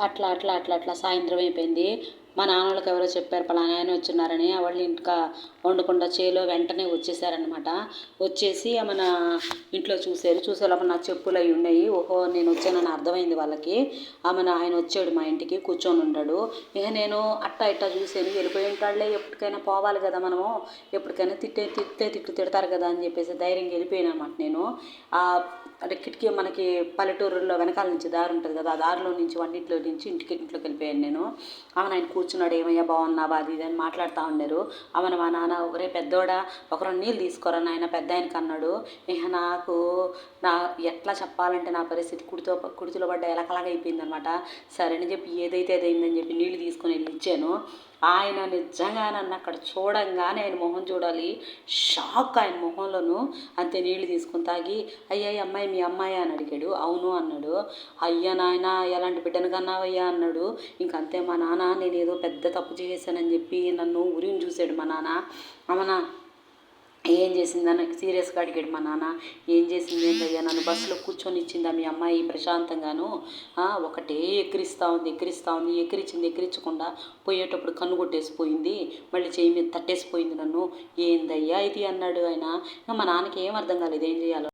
అట్లా అట్లా అట్లా అట్లా సాయంత్రం అయిపోయింది. మా నాన్నోళ్ళకి ఎవరో చెప్పారు పలానా ఆయన వచ్చున్నారని. వాళ్ళు ఇంకా వండకుండా చేలో వెంటనే వచ్చేసారనమాట. వచ్చేసి మన ఇంట్లో చూశారు. చూసేలోపల నా చెప్పులు అవి ఉన్నాయి. ఓహో నేను వచ్చానని అర్థమైంది వాళ్ళకి. ఆయన వచ్చాడు మా ఇంటికి కూర్చొని ఉన్నాడు. ఇక నేను అట్టా ఇట్టా చూశాను. వెళ్ళిపోయి ఉంటాడులే, ఎప్పటికైనా పోవాలి కదా మనము, ఎప్పటికైనా తిట్లు తిడతారు కదా అని చెప్పేసి ధైర్యంగా వెళ్ళిపోయాను అనమాట నేను. అంటే కిటికీ మనకి పల్లెటూరులో వెనకాల నుంచి దారి ఉంటుంది కదా, ఆ దారిలో నుంచి వంటింట్లో నుంచి ఇంట్లోకి వెళ్ళిపోయాను నేను. ఆయన కూర్చున్నాడు. ఏమయ్యా బాగున్నావా అది ఇది అని మాట్లాడుతూ ఉన్నారు. మా నాన్న ఒకరే పెద్దోడా ఒకరు నీళ్ళు తీసుకోరా నాయన పెద్ద ఆయనకి అన్నాడు. ఇక నా ఎట్లా చెప్పాలంటే నా పరిస్థితి కుడితిలో పడ్డ ఎలకలాగా అయిపోయింది అనమాట. సరే అని చెప్పి ఏదైతే అదైందని చెప్పి నీళ్ళు తీసుకొని వెళ్ళి ఇచ్చాను. ఆయన నిజంగా నన్ను అక్కడ చూడంగానే ఆయన మొహం చూడాలి, షాక్ ఆయన మొహంలోను. అంతే నీళ్ళు తీసుకొని తాగి, అయ్యా అమ్మాయి మీ అమ్మాయి అని అడిగాడు. అవును అన్నాడు. అయ్యా నాయన ఎలాంటి బిడ్డను కన్నావయ్యా అన్నాడు. ఇంకంతే మా నాన్న నేను ఏదో పెద్ద తప్పు చేశానని చెప్పి నన్ను ఉరిని చూశాడు మా నాన్న. అమ్మనా ఏం చేసిందని సీరియస్గా అడిగాడు మా నాన్న. ఏం చేసింది ఏంటయ్యా, నన్ను బస్సులో కూర్చొని ఇచ్చిందా మీ అమ్మాయి ప్రశాంతంగాను? ఒకటే ఎక్కిరిస్తూ ఉంది ఎక్కిరించకుండా పోయేటప్పుడు కన్ను కొట్టేసిపోయింది, మళ్ళీ చేయి మీద తట్టేసిపోయింది నన్ను. ఏందయ్యా ఇది అన్నాడు ఆయన. మా నాన్నకి ఏం అర్థం కాలేదు ఏం చేయాలో.